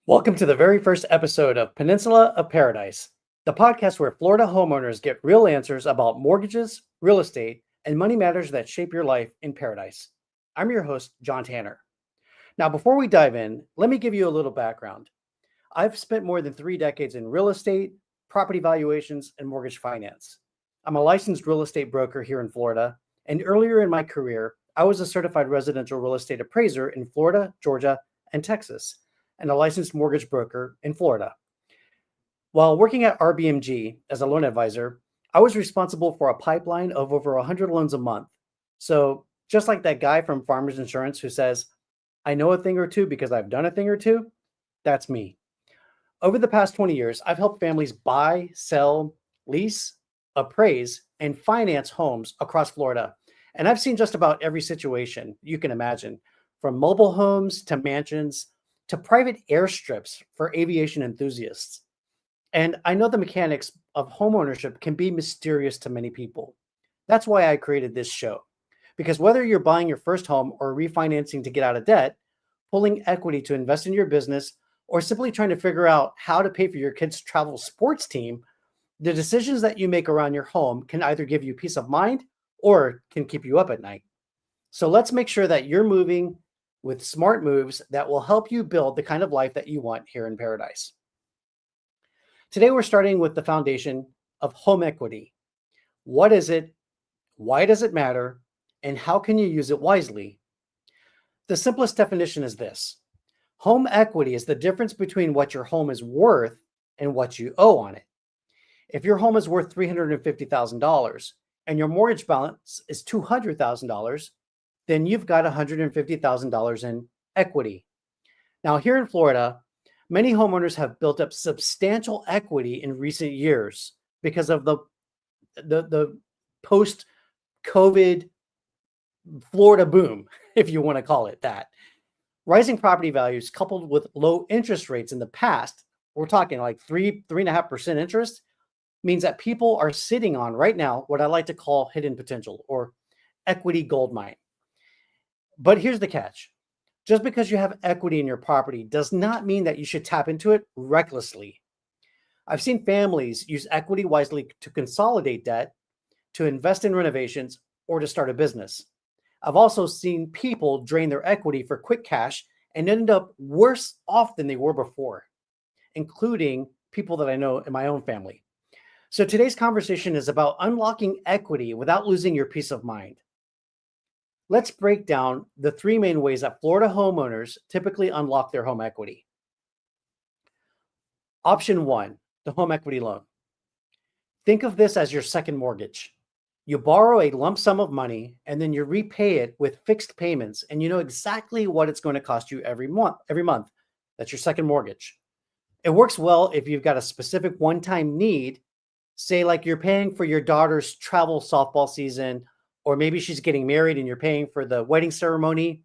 Welcome to the very first episode of Peninsula of Paradise, the podcast where Florida homeowners get real answers about mortgages, real estate, and money matters that shape your life in paradise. I'm your host, John Tanner. Now, before we dive in, let me give you a little background. I've spent more than 3 decades in real estate, property valuations, and mortgage finance. I'm a licensed real estate broker here in Florida, and earlier in my career, I was a certified residential real estate appraiser in Florida, Georgia, and Texas, and a licensed mortgage broker in Florida. While working at RBMG as a loan advisor, I was responsible for a pipeline of over 100 loans a month. So, just like that guy from Farmers Insurance who says, I know a thing or two because I've done a thing or two, that's me. Over the past 20 years, I've helped families buy, sell, lease, appraise, and finance homes across Florida. And I've seen just about every situation you can imagine, from mobile homes to mansions to private airstrips for aviation enthusiasts. And I know the mechanics of homeownership can be mysterious to many people. That's why I created this show. Because whether you're buying your first home or refinancing to get out of debt, pulling equity to invest in your business, or simply trying to figure out how to pay for your kids' travel sports team, the decisions that you make around your home can either give you peace of mind or can keep you up at night. So let's make sure that you're moving with smart moves that will help you build the kind of life that you want here in paradise. Today, we're starting with the foundation of home equity. What is it? Why does it matter? And how can you use it wisely? The simplest definition is this. Home equity is the difference between what your home is worth and what you owe on it. If your home is worth $350,000 and your mortgage balance is $200,000, then you've got $150,000 in equity. Now, here in Florida, many homeowners have built up substantial equity in recent years because of the post-COVID Florida boom, if you want to call it that. Rising property values coupled with low interest rates in the past, we're talking like 3.5% interest, means that people are sitting on right now what I like to call hidden potential or equity gold mine. But here's the catch. Just because you have equity in your property does not mean that you should tap into it recklessly. I've seen families use equity wisely to consolidate debt, to invest in renovations, or to start a business. I've also seen people drain their equity for quick cash and end up worse off than they were before, including people that I know in my own family. So today's conversation is about unlocking equity without losing your peace of mind. Let's break down the three main ways that Florida homeowners typically unlock their home equity. Option one, the home equity loan. Think of this as your second mortgage. You borrow a lump sum of money and then you repay it with fixed payments, and you know exactly what it's going to cost you every month. That's your second mortgage. It works well if you've got a specific one-time need, say like you're paying for your daughter's travel softball season, or maybe she's getting married and you're paying for the wedding ceremony,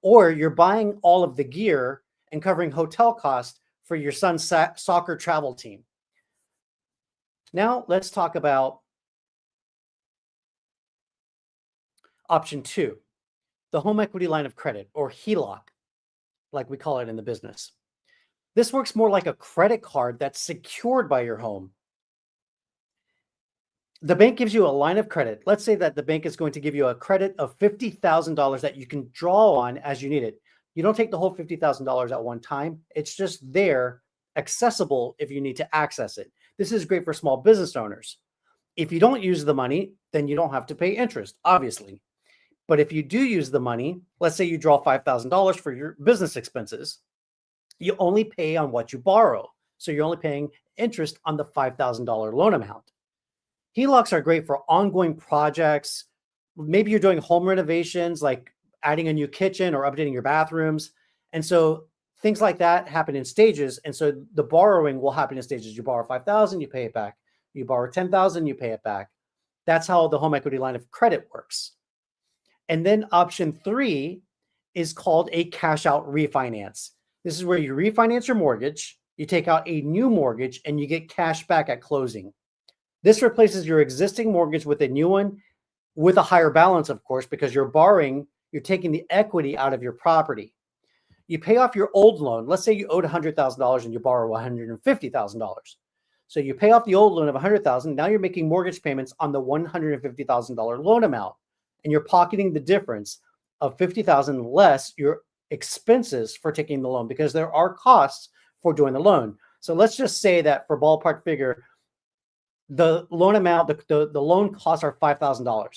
or you're buying all of the gear and covering hotel costs for your son's soccer travel team. Now let's talk about option two, the home equity line of credit, or HELOC, like we call it in the business. This works more like a credit card that's secured by your home. The bank gives you a line of credit. Let's say that the bank is going to give you a credit of $50,000 that you can draw on as you need it. You don't take the whole $50,000 at one time. It's just there, accessible if you need to access it. This is great for small business owners. If you don't use the money, then you don't have to pay interest, obviously. But if you do use the money, let's say you draw $5,000 for your business expenses, you only pay on what you borrow. So you're only paying interest on the $5,000 loan amount. HELOCs are great for ongoing projects. Maybe you're doing home renovations, like adding a new kitchen or updating your bathrooms. And so things like that happen in stages. And so the borrowing will happen in stages. You borrow $5,000, you pay it back. You borrow $10,000, you pay it back. That's how the home equity line of credit works. And then option three is called a cash out refinance. This is where you refinance your mortgage, you take out a new mortgage, and you get cash back at closing. This replaces your existing mortgage with a new one with a higher balance, of course, because you're taking the equity out of your property. You pay off your old loan. Let's say you owed $100,000 and you borrow $150,000. So you pay off the old loan of $100,000. Now you're making mortgage payments on the $150,000 loan amount, and you're pocketing the difference of $50,000 less your expenses for taking the loan, because there are costs for doing the loan. So let's just say that for ballpark figure, the loan amount, the loan costs are $5,000.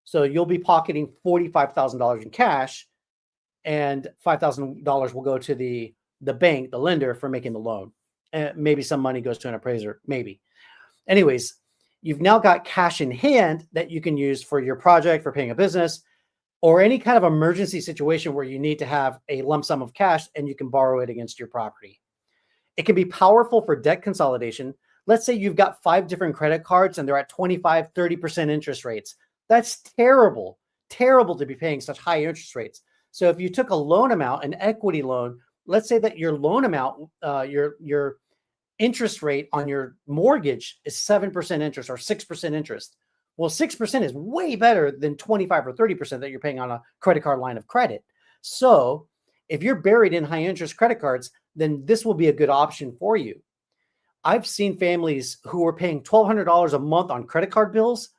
So you'll be pocketing $45,000 in cash, and $5,000 will go to the bank, the lender, for making the loan. And maybe some money goes to an appraiser, maybe. Anyways, you've now got cash in hand that you can use for your project, for paying a business, or any kind of emergency situation where you need to have a lump sum of cash and you can borrow it against your property. It can be powerful for debt consolidation. Let's say you've got 5 different credit cards and they're at 25, 30% interest rates. That's terrible, terrible to be paying such high interest rates. So if you took a loan amount, an equity loan, let's say that your loan amount, your interest rate on your mortgage is 7% interest or 6% interest. Well, 6% is way better than 25 or 30% that you're paying on a credit card line of credit. So if you're buried in high interest credit cards, then this will be a good option for you. I've seen families who are paying $1,200 a month on credit card bills,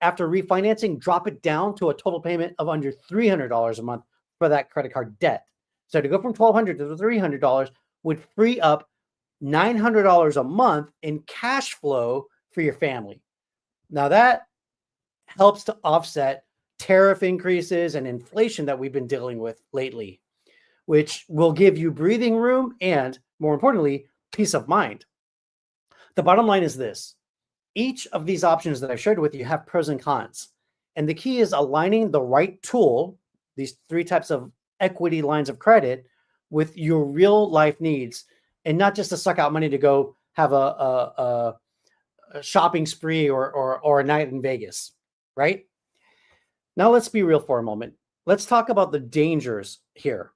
after refinancing, drop it down to a total payment of under $300 a month for that credit card debt. So to go from $1,200 to $300 would free up $900 a month in cash flow for your family. Now that helps to offset tariff increases and inflation that we've been dealing with lately, which will give you breathing room and, more importantly, peace of mind. The bottom line is this: each of these options that I've shared with you have pros and cons. And the key is aligning the right tool, these 3 types of equity lines of credit, with your real life needs, and not just to suck out money to go have a shopping spree or a night in Vegas, right? Now let's be real for a moment. Let's talk about the dangers here.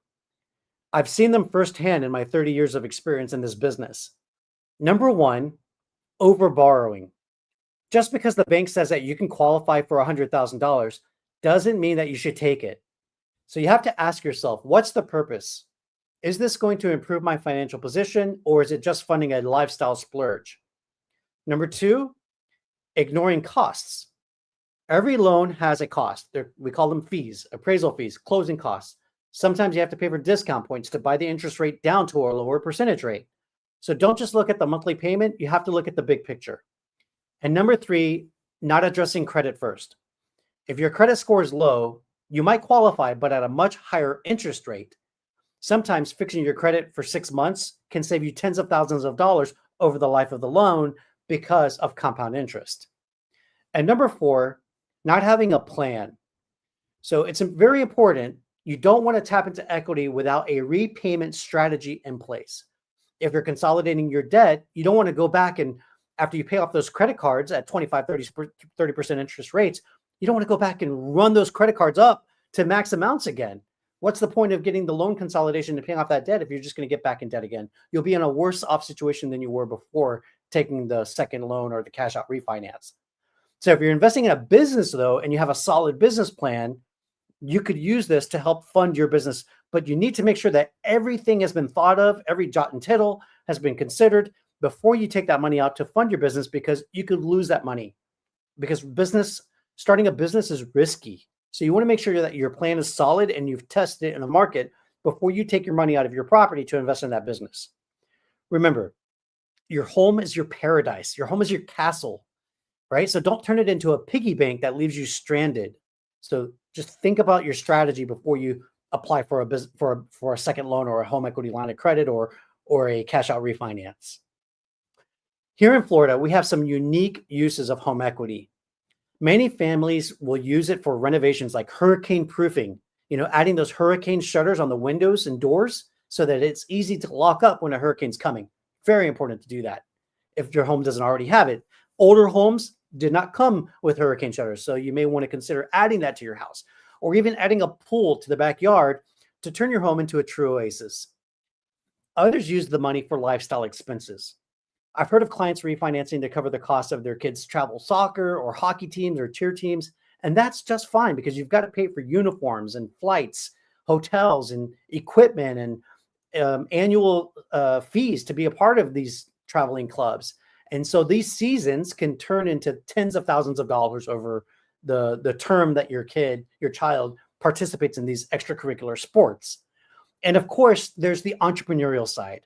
I've seen them firsthand in my 30 years of experience in this business. Number 1, overborrowing. Just because the bank says that you can qualify for $100,000 doesn't mean that you should take it. So you have to ask yourself, what's the purpose? Is this going to improve my financial position, or is it just funding a lifestyle splurge? Number 2, ignoring costs. Every loan has a cost. We call them fees, appraisal fees, closing costs. Sometimes you have to pay for discount points to buy the interest rate down to a lower percentage rate. So don't just look at the monthly payment. You have to look at the big picture. And number 3, not addressing credit first. If your credit score is low, you might qualify, but at a much higher interest rate. Sometimes fixing your credit for 6 months can save you tens of thousands of dollars over the life of the loan because of compound interest. And number 4, not having a plan. So it's very important. You don't want to tap into equity without a repayment strategy in place. If you're consolidating your debt, you don't want to go back and, after you pay off those credit cards at 25, 30% interest rates, you don't want to go back and run those credit cards up to max amounts again. What's the point of getting the loan consolidation and paying off that debt if you're just going to get back in debt again? You'll be in a worse off situation than you were before taking the second loan or the cash out refinance. So if you're investing in a business, though, and you have a solid business plan, you could use this to help fund your business. But you need to make sure that everything has been thought of, every jot and tittle has been considered before you take that money out to fund your business, because you could lose that money. Because starting a business is risky. So you want to make sure that your plan is solid and you've tested it in the market before you take your money out of your property to invest in that business. Remember, your home is your paradise. Your home is your castle, right? So don't turn it into a piggy bank that leaves you stranded. So just think about your strategy before you apply for a second loan or a home equity line of credit or a cash out refinance. Here in Florida, we have some unique uses of home equity. Many families will use it for renovations like hurricane proofing, adding those hurricane shutters on the windows and doors so that it's easy to lock up when a hurricane's coming. Very important to do that if your home doesn't already have it. Older homes did not come with hurricane shutters, so you may want to consider adding that to your house, or even adding a pool to the backyard to turn your home into a true oasis. Others use the money for lifestyle expenses. I've heard of clients refinancing to cover the cost of their kids' travel soccer or hockey teams or cheer teams, and that's just fine because you've got to pay for uniforms and flights, hotels and equipment and annual fees to be a part of these traveling clubs. And so these seasons can turn into tens of thousands of dollars over the term that your child participates in these extracurricular sports. And of course, there's the entrepreneurial side.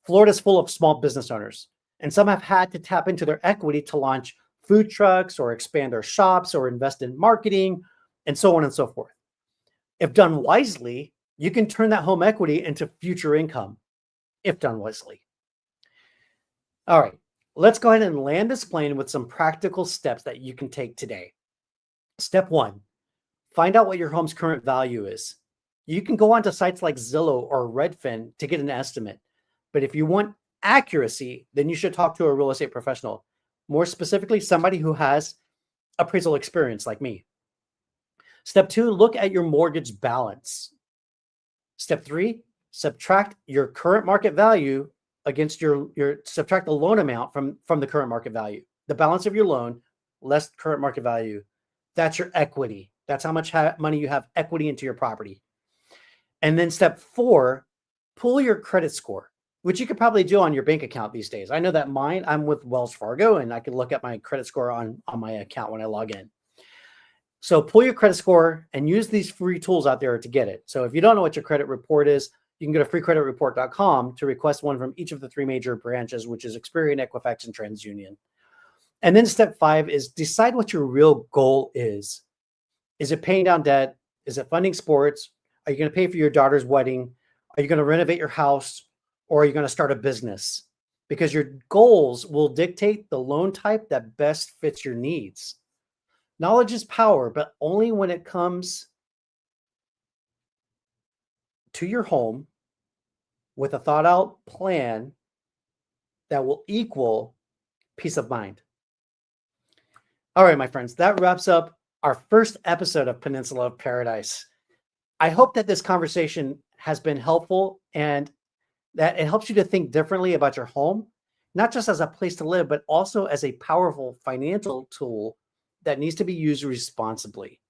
Florida's full of small business owners, and some have had to tap into their equity to launch food trucks or expand their shops or invest in marketing and so on and so forth. If done wisely, you can turn that home equity into future income if done wisely. All right, let's go ahead and land this plane with some practical steps that you can take today. Step one, find out what your home's current value is. You can go onto sites like Zillow or Redfin to get an estimate. But if you want accuracy, then you should talk to a real estate professional. More specifically, somebody who has appraisal experience like me. Step two, look at your mortgage balance. Step three, subtract your current market value against your subtract the loan amount from the current market value. The balance of your loan less current market value. That's your equity. That's how much money you have equity into your property. And then step four, pull your credit score, which you could probably do on your bank account these days. I know that I'm with Wells Fargo, and I can look at my credit score on my account when I log in. So pull your credit score and use these free tools out there to get it. So if you don't know what your credit report is, you can go to freecreditreport.com to request one from each of the three major branches, which is Experian, Equifax, and TransUnion. And then step five is decide what your real goal is. Is it paying down debt? Is it funding sports? Are you going to pay for your daughter's wedding? Are you going to renovate your house? Or are you going to start a business? Because your goals will dictate the loan type that best fits your needs. Knowledge is power, but only when it comes to your home with a thought out plan that will equal peace of mind. All right, my friends, that wraps up our first episode of Peninsula of Paradise. I hope that this conversation has been helpful and that it helps you to think differently about your home, not just as a place to live, but also as a powerful financial tool that needs to be used responsibly.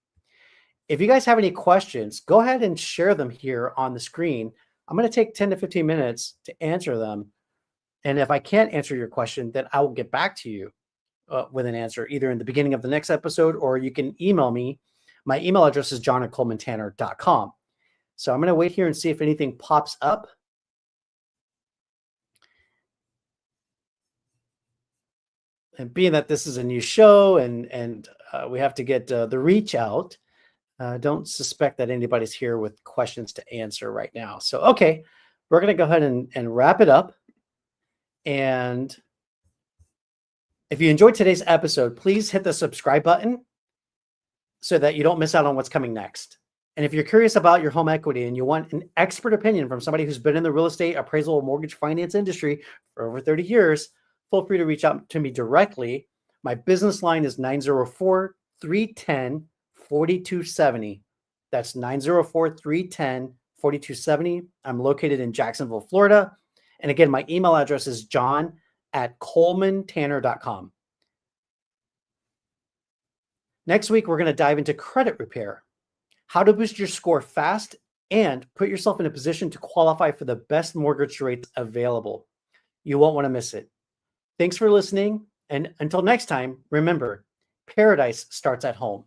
If you guys have any questions, go ahead and share them here on the screen. I'm going to take 10 to 15 minutes to answer them. And if I can't answer your question, then I will get back to you with an answer either in the beginning of the next episode, or you can email me. My email address is john@colemantanner.com. So I'm going to wait here and see if anything pops up. And being that this is a new show and we have to get the reach out, don't suspect that anybody's here with questions to answer right now. So, okay, we're going to go ahead and wrap it up. And if you enjoyed today's episode, please hit the subscribe button so that you don't miss out on what's coming next. And if you're curious about your home equity and you want an expert opinion from somebody who's been in the real estate, appraisal, or mortgage finance industry for over 30 years, feel free to reach out to me directly. My business line is 904-310-4270. That's 904-310-4270. I'm located in Jacksonville, Florida. And again, my email address is john@colemantanner.com. Next week, we're going to dive into credit repair, how to boost your score fast and put yourself in a position to qualify for the best mortgage rates available. You won't want to miss it. Thanks for listening. And until next time, remember, paradise starts at home.